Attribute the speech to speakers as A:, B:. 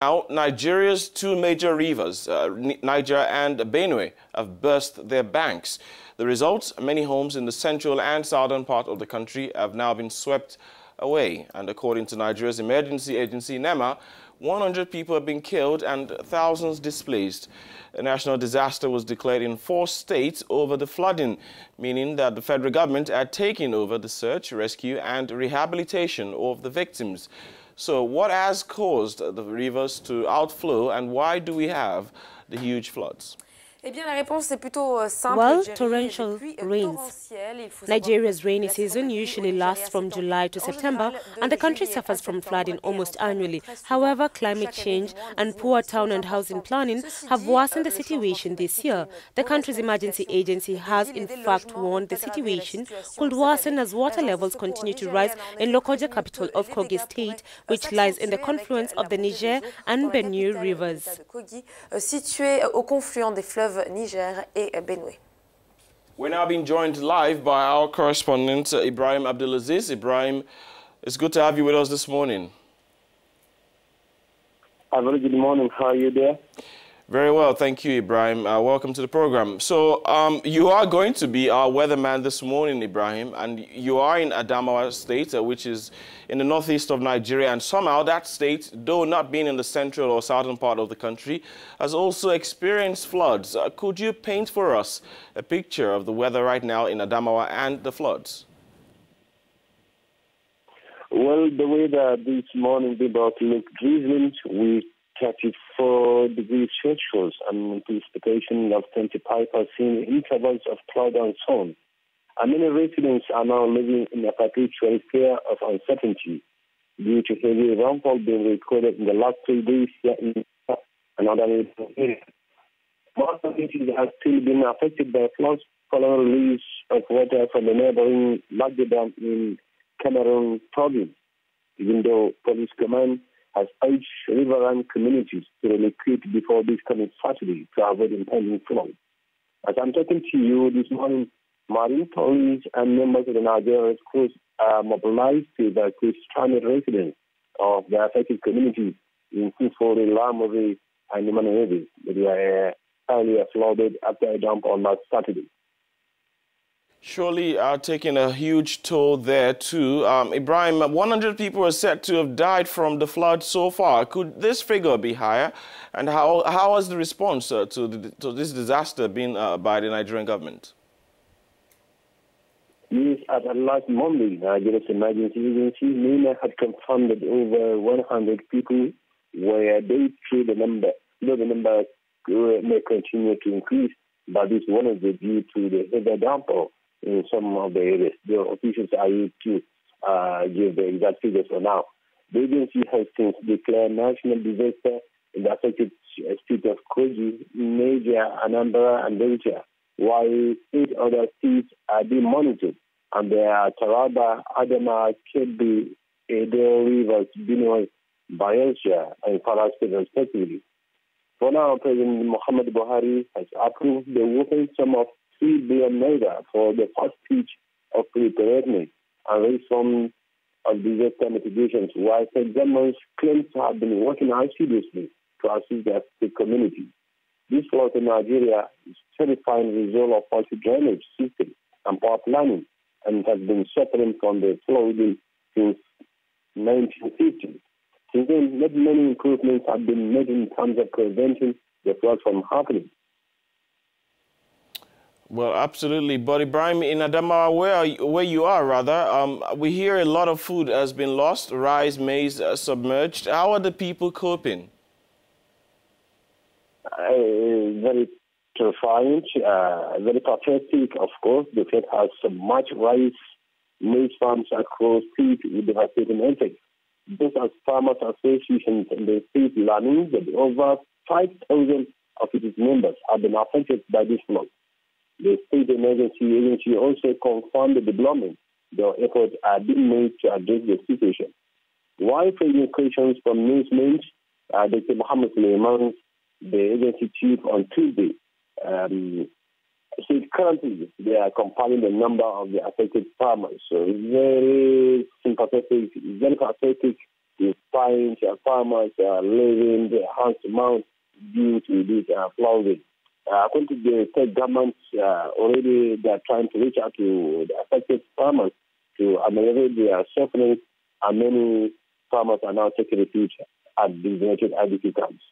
A: Now, Nigeria's two major rivers, Niger and Benue, have burst their banks. The result, many homes in the central and southern part of the country have now been swept away. And according to Nigeria's emergency agency, NEMA, 100 people have been killed and thousands displaced. A national disaster was declared in 4 states over the flooding, meaning that the federal government had taken over the search, rescue and rehabilitation of the victims. So what has caused the rivers to outflow and why do we have the huge floods?
B: Eh bien, la réponse est plutôt simple.
C: Well, torrential rains. Nigeria's rainy season usually lasts from July to September, and the country suffers from flooding almost annually. However, climate change and poor town and housing planning have worsened the situation this year. The country's emergency agency has, in fact, warned the situation could worsen as water levels continue to rise in Lokoja, capital of Kogi State, which lies in the confluence of the Niger and Benue rivers.
B: Situé au confluent des fleuves Niger et Benue.
A: We're now being joined live by our correspondent, Ibrahim Abdulaziz. Ibrahim, it's good to have you with us this morning.
D: A very good morning. How are you there?
A: Very well, thank you, Ibrahim. Welcome to the program. So you are going to be our weatherman this morning, Ibrahim, and you are in Adamawa State, which is in the northeast of Nigeria, and somehow that state, though not being in the central or southern part of the country, has also experienced floods. Could you paint for us a picture of the weather right now in Adamawa and the floods?
D: Well, the weather this morning did not look drizzling with 34 degrees Celsius and precipitation of 25% intervals of cloud and sun. And many residents are now living in a perpetual fear of uncertainty due to heavy rainfall being recorded in the last 3 days here in another area. Most communities have still been affected by floods following release of water from the neighboring larger dam in Cameroon province, even though police command has urged riverine communities to relocate before this coming Saturday to avoid impending flood. As I'm talking to you this morning, marine police and members of the Nigerian Red Cross are mobilized to evacuate stranded residents of the affected communities in Kufore, Lamore, and Nimanebe. They were earlier flooded after a dump on last Saturday.
A: Surely taking a huge toll there too. Ibrahim, 100 people are said to have died from the flood so far. Could this figure be higher? And how has the response to this disaster been by the Nigerian government?
D: Yes, at last Monday, Nigeria's emergency agency, NEMA, had confirmed that over 100 people were dead through the number. Though the number may continue to increase, but this one is due to the heavy downpour in some of the areas. The officials are yet to give the exact figures for now. The agency has since declared national disaster in the affected state of Kogi, Niger, Anambra, and Delta, while 8 other states are being monitored, and they are Taraba, Adama, Kebbi, Edo, Rivers, Benue, Bayelsa, and Kwara State, respectively. For now, President Muhammad Buhari has approved the whopping sum of 3 billion naira for the first stage of preparedness and reform of disaster mitigations, while state governments claim to have been working assiduously to assist the affected community. This flood in Nigeria is a terrifying result of faulty drainage system and poor planning, and has been suffering from the flooding since 1950. Since then, not many improvements have been made in terms of preventing the flood from happening.
A: Well, absolutely. But Ibrahim, in Adamawa, where you are, we hear a lot of food has been lost, rice, maize submerged. How are the people coping?
D: Very terrifying, very pathetic, of course. The state has so much rice, maize farms across the state with devastating effects. Just as farmers associations in the state learning that over 5,000 of its members have been affected by this flood. The state emergency agency also confirmed the development. The efforts are being made to address the situation. While facing questions from newsmen, Dr. Mohammed Suleiman, the agency chief, on Tuesday, said currently they are compiling the number of the affected farmers. So it's very sympathetic, very pathetic You find farmers leaving their hands to mouth due to this flooding. According to the state government, already they are trying to reach out to the affected farmers to ameliorate their suffering, and many farmers are now taking refuge at designated IDP camps.